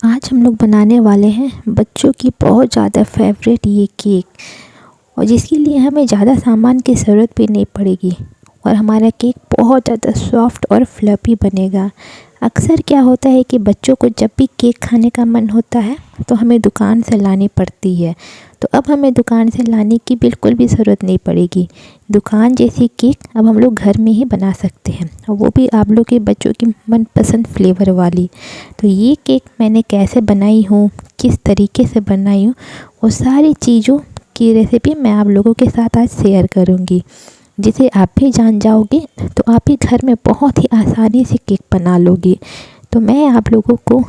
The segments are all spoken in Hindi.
आज हम लोग बनाने वाले हैं बच्चों की बहुत ज़्यादा फेवरेट ये केक, और जिसके लिए हमें ज़्यादा सामान की ज़रूरत भी नहीं पड़ेगी और हमारा केक बहुत ज़्यादा सॉफ्ट और फ्लफ़ी बनेगा। अक्सर क्या होता है कि बच्चों को जब भी केक खाने का मन होता है तो हमें दुकान से लानी पड़ती है, तो अब हमें दुकान से लाने की बिल्कुल भी ज़रूरत नहीं पड़ेगी। दुकान जैसी केक अब हम लोग घर में ही बना सकते हैं, और वो भी आप लोग के बच्चों की मनपसंद फ्लेवर वाली। तो ये केक मैंने कैसे बनाई हूँ, किस तरीके से बनाई हूँ, वो सारी चीज़ों की रेसिपी मैं आप लोगों के साथ आज शेयर करूँगी, जिसे आप भी जान जाओगे तो आप ही घर में बहुत ही आसानी से केक बना लोगे। तो मैं आप लोगों को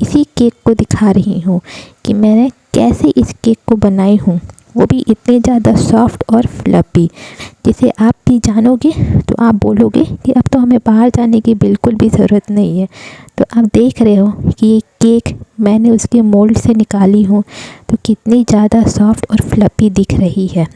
इसी केक को दिखा रही हूँ कि मैंने कैसे इस केक को बनाई हूँ, वो भी इतने ज़्यादा सॉफ्ट और फ्लफ़ी, जिसे आप भी जानोगे तो आप बोलोगे कि अब तो हमें बाहर जाने की बिल्कुल भी ज़रूरत नहीं है। तो आप देख रहे हो कि ये केक मैंने उसके मोल्ड से निकाली हूँ तो कितनी ज़्यादा सॉफ्ट और फ्लफ़ी दिख रही है।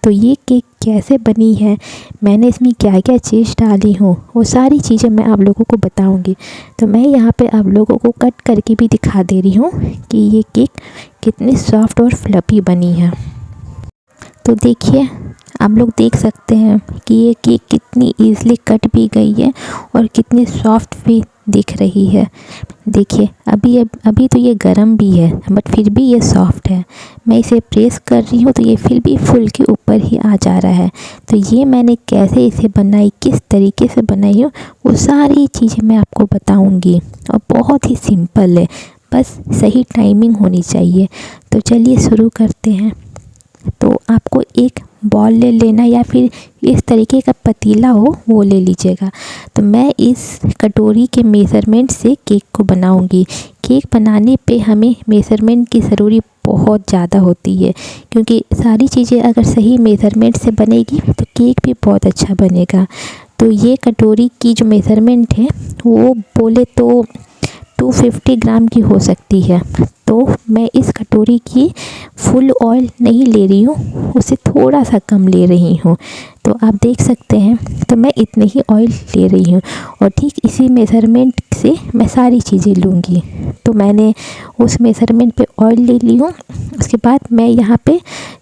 तो ये केक कैसे बनी है, मैंने इसमें क्या क्या चीज़ डाली हूँ, वो सारी चीज़ें मैं आप लोगों को बताऊँगी। तो मैं यहाँ पे आप लोगों को कट करके भी दिखा दे रही हूँ कि ये केक कितनी सॉफ्ट और फ्लफ़ी बनी है। तो देखिए, आप लोग देख सकते हैं कि ये केक कितनी ईज़िली कट भी गई है और कितनी सॉफ्ट भी दिख रही है। देखिए, अभी तो ये गरम भी है बट फिर भी ये सॉफ्ट है। मैं इसे प्रेस कर रही हूँ तो ये फिर भी फुल के ऊपर ही आ जा रहा है। तो ये मैंने कैसे इसे बनाई, किस तरीके से बनाई हूँ, वो सारी चीज़ें मैं आपको बताऊँगी, और बहुत ही सिंपल है, बस सही टाइमिंग होनी चाहिए। तो चलिए शुरू करते हैं। तो आपको एक बॉल ले लेना, या फिर इस तरीके का पतीला हो वो ले लीजिएगा। तो मैं इस कटोरी के मेज़रमेंट से केक को बनाऊंगी। केक बनाने पे हमें मेज़रमेंट की ज़रूरी बहुत ज़्यादा होती है, क्योंकि सारी चीज़ें अगर सही मेज़रमेंट से बनेगी तो केक भी बहुत अच्छा बनेगा। तो ये कटोरी की जो मेज़रमेंट है वो बोले तो 250 ग्राम की हो सकती है। तो मैं इस कटोरी की फुल ऑयल नहीं ले रही हूँ, उसे थोड़ा सा कम ले रही हूँ। तो आप देख सकते हैं, तो मैं इतने ही ऑयल ले रही हूँ, और ठीक इसी मेज़रमेंट से मैं सारी चीज़ें लूँगी। तो मैंने उस मेज़रमेंट पे ऑयल ले ली हूँ। उसके बाद मैं यहाँ पे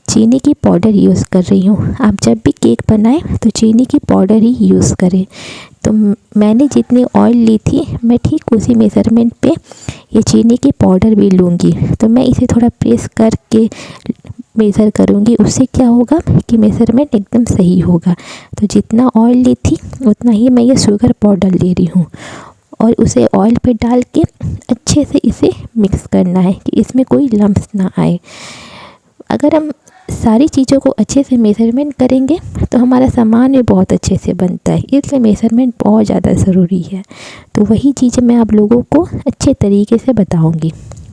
चीनी की पाउडर यूज़ कर रही हूँ। आप जब भी केक बनाएं तो चीनी की पाउडर ही यूज़ करें। तो मैंने जितनी ऑयल ली थी मैं ठीक उसी मेज़रमेंट पे ये चीनी की पाउडर भी लूँगी। तो मैं इसे थोड़ा प्रेस करके मेज़र करूँगी, उससे क्या होगा कि मेज़रमेंट एकदम सही होगा। तो जितना ऑयल ली थी उतना ही मैं ये शुगर पाउडर ले रही हूँ, और उसे ऑयल पे डाल के अच्छे से इसे मिक्स करना है कि इसमें कोई लम्स ना आए। अगर हम सारी चीज़ों को अच्छे से मेज़रमेंट करेंगे तो हमारा सामान भी बहुत अच्छे से बनता है, इसलिए मेज़रमेंट बहुत ज़्यादा ज़रूरी है। तो वही चीज़ें मैं आप लोगों को अच्छे तरीके से बताऊंगी।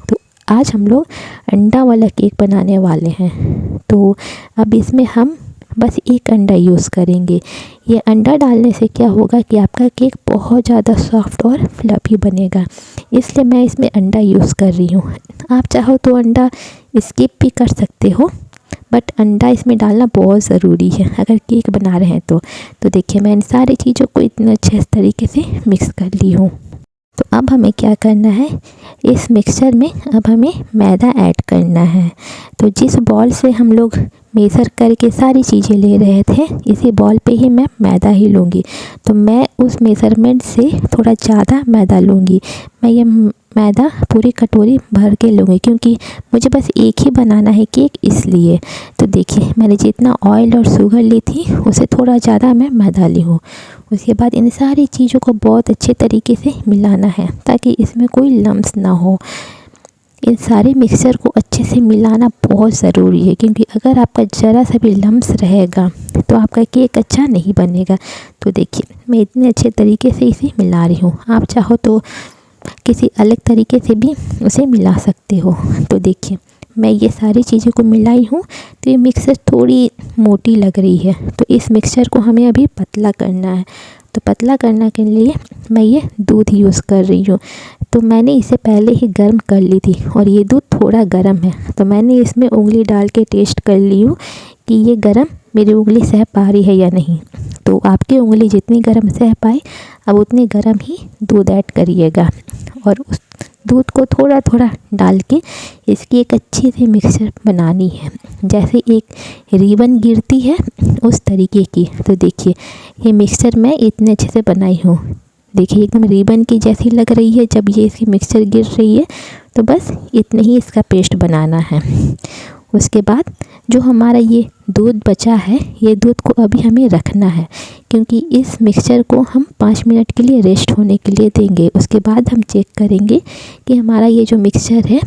तो आज हम लोग अंडा वाला केक बनाने वाले हैं। तो अब इसमें हम बस एक अंडा यूज़ करेंगे। ये अंडा डालने से क्या होगा कि आपका केक बहुत ज़्यादा सॉफ्ट और फ्लफ़ी बनेगा, इसलिए मैं इसमें अंडा यूज़ कर रही हूँ। आप चाहो तो अंडा स्किप भी कर सकते हो, बट अंडा इसमें डालना बहुत ज़रूरी है अगर केक बना रहे हैं तो देखिए, मैं इन सारी चीज़ों को इतने अच्छे तरीके से मिक्स कर ली हूँ। तो अब हमें क्या करना है, इस मिक्सचर में अब हमें मैदा ऐड करना है। तो जिस बॉल से हम लोग मेज़र करके सारी चीज़ें ले रहे थे, इसी बॉल पे ही मैं मैदा ही लूँगी। तो मैं उस मेज़रमेंट से थोड़ा ज़्यादा मैदा लूँगी। मैं ये मैदा पूरी कटोरी भर के लूँगी, क्योंकि मुझे बस एक ही बनाना है केक, इसलिए। तो देखिए, मैंने जितना ऑयल और शुगर ली थी उसे थोड़ा ज़्यादा मैं मैदा ली हूँ। उसके बाद इन सारी चीज़ों को बहुत अच्छे तरीके से मिलाना है ताकि इसमें कोई लम्स ना हो। इन सारे मिक्सचर को अच्छे से मिलाना बहुत ज़रूरी है, क्योंकि अगर आपका ज़रा सा भी लम्स रहेगा तो आपका केक अच्छा नहीं बनेगा। तो देखिए, मैं इतने अच्छे तरीके से इसे मिला रही हूँ। आप चाहो तो किसी अलग तरीके से भी उसे मिला सकते हो। तो देखिए, मैं ये सारी चीज़ों को मिलाई हूँ। तो ये मिक्सचर थोड़ी मोटी लग रही है, तो इस मिक्सचर को हमें अभी पतला करना है। तो पतला करने के लिए मैं ये दूध यूज़ कर रही हूँ। तो मैंने इसे पहले ही गर्म कर ली थी, और ये दूध थोड़ा गर्म है। तो मैंने इसमें उंगली डाल के टेस्ट कर ली हूँ कि ये गर्म मेरी उंगली सह पा रही है या नहीं। तो आपकी उंगली जितनी गर्म सह पाए, अब उतनी गर्म ही दूध ऐड करिएगा, और उस दूध को थोड़ा थोड़ा डाल के इसकी एक अच्छी सी मिक्सचर बनानी है, जैसे एक रिबन गिरती है उस तरीके की। तो देखिए ये मिक्सचर मैं इतने अच्छे से बनाई हूँ, देखिए एकदम रिबन की जैसी लग रही है जब ये इसकी मिक्सचर गिर रही है। तो बस इतने ही इसका पेस्ट बनाना है। उसके बाद जो हमारा ये दूध बचा है, ये दूध को अभी हमें रखना है, क्योंकि इस मिक्सचर को हम 5 मिनट के लिए रेस्ट होने के लिए देंगे। उसके बाद हम चेक करेंगे कि हमारा ये जो मिक्सचर है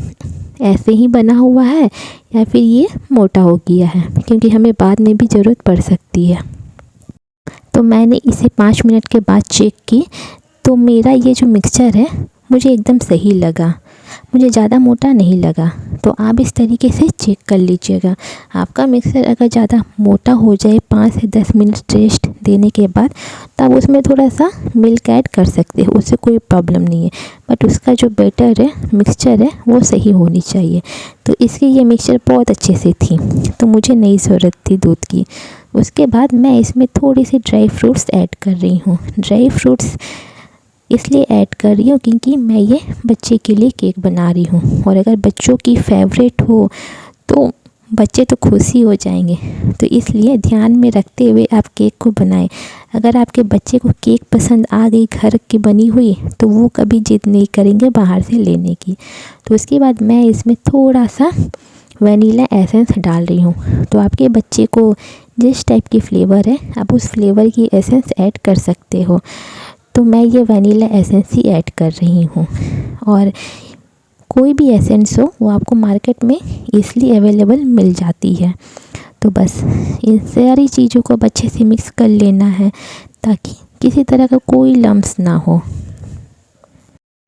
ऐसे ही बना हुआ है या फिर ये मोटा हो गया है, क्योंकि हमें बाद में भी ज़रूरत पड़ सकती है। तो मैंने इसे 5 मिनट के बाद चेक की, तो मेरा ये जो मिक्सचर है मुझे एकदम सही लगा, मुझे ज़्यादा मोटा नहीं लगा। तो आप इस तरीके से चेक कर लीजिएगा। आपका मिक्सर अगर ज़्यादा मोटा हो जाए 5 से 10 मिनट रेस्ट देने के बाद, तो आप उसमें थोड़ा सा मिल्क ऐड कर सकते हो, उससे कोई प्रॉब्लम नहीं है। बट उसका जो बैटर है, मिक्सचर है, वो सही होनी चाहिए। तो इसकी ये मिक्सचर बहुत अच्छे से थी, तो मुझे नहीं ज़रूरत थी दूध की। उसके बाद मैं इसमें थोड़ी सी ड्राई फ्रूट्स ऐड कर रही हूँ। ड्राई फ्रूट्स इसलिए ऐड कर रही हूँ क्योंकि मैं ये बच्चे के लिए केक बना रही हूँ, और अगर बच्चों की फेवरेट हो तो बच्चे तो खुश ही हो जाएंगे। तो इसलिए ध्यान में रखते हुए आप केक को बनाएं। अगर आपके बच्चे को केक पसंद आ गई घर की बनी हुई, तो वो कभी जिद नहीं करेंगे बाहर से लेने की। तो उसके बाद मैं इसमें थोड़ा सा वनीला एसेंस डाल रही हूँ। तो आपके बच्चे को जिस टाइप की फ्लेवर है, आप उस फ्लेवर की एसेंस ऐड कर सकते हो। तो मैं ये वनीला एसेंस ही ऐड कर रही हूँ, और कोई भी एसेंस हो वो आपको मार्केट में ईज़िली अवेलेबल मिल जाती है। तो बस इन सारी चीज़ों को अच्छे से मिक्स कर लेना है, ताकि किसी तरह का कोई लम्स ना हो।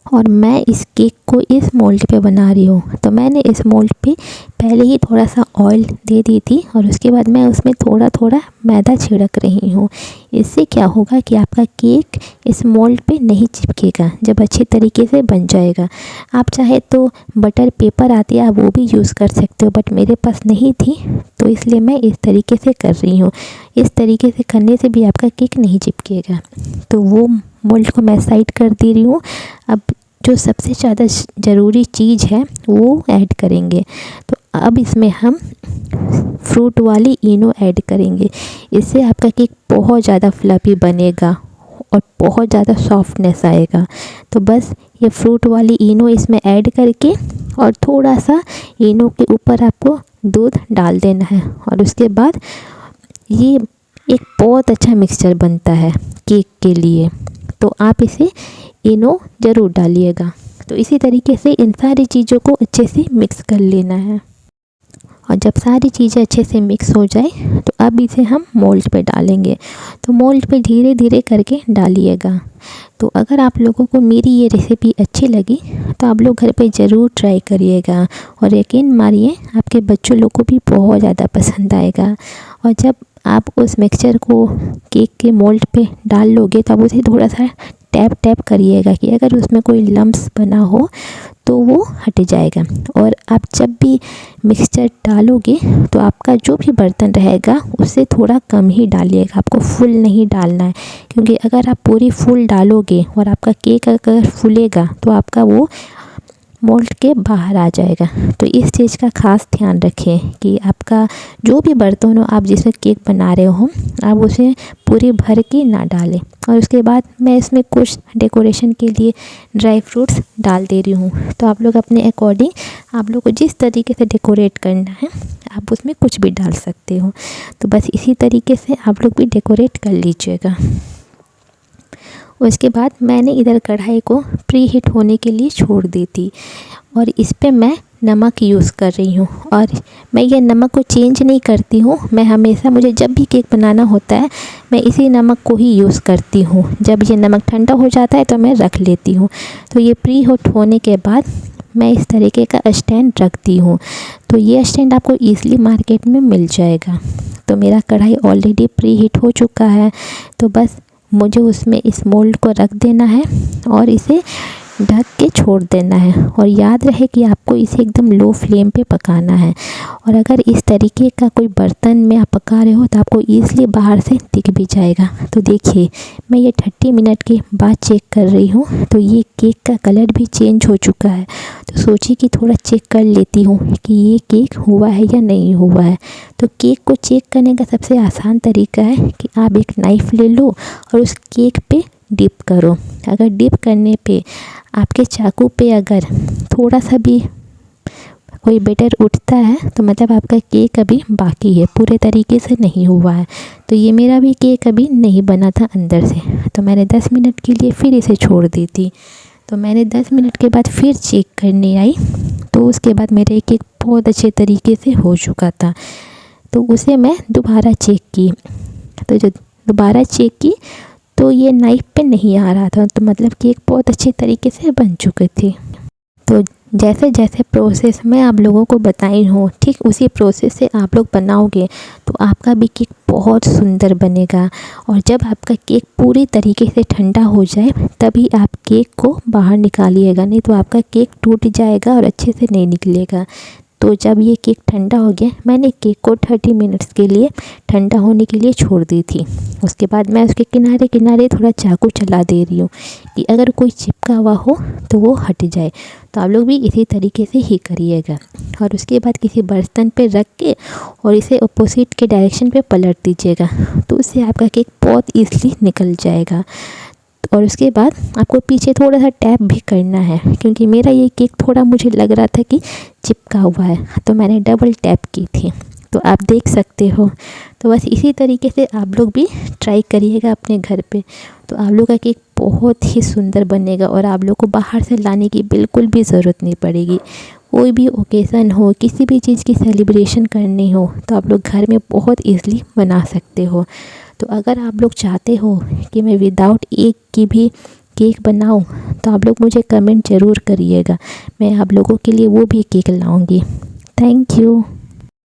और मैं इस केक को इस मोल्ड पे बना रही हूँ, तो मैंने इस मोल्ड पे पहले ही थोड़ा सा ऑयल दे दी थी, और उसके बाद मैं उसमें थोड़ा थोड़ा मैदा छिड़क रही हूँ। इससे क्या होगा कि आपका केक इस मोल्ड पे नहीं चिपकेगा, जब अच्छे तरीके से बन जाएगा। आप चाहे तो बटर पेपर आती है, आप वो भी यूज़ कर सकते हो, बट मेरे पास नहीं थी, तो इसलिए मैं इस तरीके से कर रही हूँ। इस तरीके से करने से भी आपका केक नहीं चिपकेगा। तो वो मोल्ड को मैं साइड कर दे रही हूँ। अब जो सबसे ज़्यादा ज़रूरी चीज़ है वो ऐड करेंगे। तो अब इसमें हम फ्रूट वाली इनो ऐड करेंगे। इससे आपका केक बहुत ज़्यादा फ्लफी बनेगा और बहुत ज़्यादा सॉफ्टनेस आएगा। तो बस ये फ्रूट वाली इनो इसमें ऐड करके, और थोड़ा सा इनो के ऊपर आपको दूध डाल देना है, और उसके बाद ये एक बहुत अच्छा मिक्सचर बनता है केक के लिए। तो आप इसे इनो ज़रूर डालिएगा। तो इसी तरीके से इन सारी चीज़ों को अच्छे से मिक्स कर लेना है, और जब सारी चीज़ें अच्छे से मिक्स हो जाए, तो अब इसे हम मोल्ड पे डालेंगे। तो मोल्ड पे धीरे धीरे करके डालिएगा। तो अगर आप लोगों को मेरी ये रेसिपी अच्छी लगी, तो आप लोग घर पे ज़रूर ट्राई करिएगा, और यकीन मानिए आपके बच्चों लोग को भी बहुत ज़्यादा पसंद आएगा। और जब आप उस मिक्सचर को केक के मोल्ड पे डाल लोगे, तो आप उसे थोड़ा सा टैप टैप करिएगा कि अगर उसमें कोई लम्स बना हो तो वो हट जाएगा। और आप जब भी मिक्सचर डालोगे, तो आपका जो भी बर्तन रहेगा उससे थोड़ा कम ही डालिएगा, आपको फुल नहीं डालना है। क्योंकि अगर आप पूरी फुल डालोगे और आपका केक अगर फूलेगा, तो आपका वो मोल्ड के बाहर आ जाएगा। तो इस चीज़ का खास ध्यान रखें कि आपका जो भी बर्तन हो, आप जिसमें केक बना रहे हो, आप उसे पूरी भर के ना डालें। और उसके बाद मैं इसमें कुछ डेकोरेशन के लिए ड्राई फ्रूट्स डाल दे रही हूँ। तो आप लोग अपने अकॉर्डिंग, आप लोग को जिस तरीके से डेकोरेट करना है, आप उसमें कुछ भी डाल सकते हो। तो बस इसी तरीके से आप लोग भी डेकोरेट कर लीजिएगा। उसके बाद मैंने इधर कढ़ाई को प्री हीट होने के लिए छोड़ दी थी, और इस पे मैं नमक यूज़ कर रही हूँ। और मैं ये नमक को चेंज नहीं करती हूँ, मैं हमेशा, मुझे जब भी केक बनाना होता है, मैं इसी नमक को ही यूज़ करती हूँ। जब ये नमक ठंडा हो जाता है तो मैं रख लेती हूँ। तो ये प्री हीट होने के बाद मैं इस तरीके का स्टैंड रखती हूँ। तो ये स्टैंड आपको ईज़िली मार्केट में मिल जाएगा। तो मेरा कढ़ाई ऑलरेडी प्री हीट हो चुका है, तो बस मुझे उसमें इस मोल्ड को रख देना है, और इसे ढक के छोड़ देना है। और याद रहे कि आपको इसे एकदम लो फ्लेम पे पकाना है। और अगर इस तरीके का कोई बर्तन में आप पका रहे हो तो आपको ईज़िली बाहर से दिख भी जाएगा। तो देखिए मैं ये 30 मिनट के बाद चेक कर रही हूँ तो ये केक का कलर भी चेंज हो चुका है। तो सोची कि थोड़ा चेक कर लेती हूँ कि ये केक हुआ है या नहीं हुआ है। तो केक को चेक करने का सबसे आसान तरीका है कि आप एक नाइफ़ ले लो और उस केक पे डिप करो। अगर डिप करने पे आपके चाकू पे अगर थोड़ा सा भी कोई बैटर उठता है तो मतलब आपका केक अभी बाकी है, पूरे तरीके से नहीं हुआ है। तो ये मेरा भी केक अभी नहीं बना था अंदर से, तो मैंने 10 मिनट के लिए फिर इसे छोड़ दी थी। तो मैंने 10 मिनट के बाद फिर चेक करने आई तो उसके बाद मेरा केक बहुत अच्छे तरीके से हो चुका था। तो उसे मैं दोबारा चेक की, तो जब दोबारा चेक की तो ये नाइफ़ पे नहीं आ रहा था, तो मतलब केक बहुत अच्छे तरीके से बन चुके थे। तो जैसे जैसे प्रोसेस मैं आप लोगों को बताई हूँ ठीक उसी प्रोसेस से आप लोग बनाओगे तो आपका भी केक बहुत सुंदर बनेगा। और जब आपका केक पूरी तरीके से ठंडा हो जाए तभी आप केक को बाहर निकालिएगा, नहीं तो आपका केक टूट जाएगा और अच्छे से नहीं निकलेगा। तो जब ये केक ठंडा हो गया मैंने केक को 30 मिनट्स के लिए ठंडा होने के लिए छोड़ दी थी। उसके बाद मैं उसके किनारे किनारे थोड़ा चाकू चला दे रही हूँ कि अगर कोई चिपका हुआ हो तो वो हट जाए। तो आप लोग भी इसी तरीके से ही करिएगा। और उसके बाद किसी बर्तन पे रख के और इसे अपोजिट के डायरेक्शन पे पलट दीजिएगा, तो उससे आपका केक बहुत ईज़िली निकल जाएगा। और उसके बाद आपको पीछे थोड़ा सा टैप भी करना है, क्योंकि मेरा ये केक थोड़ा मुझे लग रहा था कि चिपका हुआ है, तो मैंने डबल टैप की थी। तो आप देख सकते हो। तो बस इसी तरीके से आप लोग भी ट्राई करिएगा अपने घर पे, तो आप लोग का केक बहुत ही सुंदर बनेगा और आप लोग को बाहर से लाने की बिल्कुल भी ज़रूरत नहीं पड़ेगी। कोई भी ओकेज़न हो, किसी भी चीज़ की सेलिब्रेशन करनी हो तो आप लोग घर में बहुत ईज़िली बना सकते हो। तो अगर आप लोग चाहते हो कि मैं विदाउट एग की भी केक बनाऊं तो आप लोग मुझे कमेंट ज़रूर करिएगा, मैं आप लोगों के लिए वो भी केक लाऊंगी। Thank you.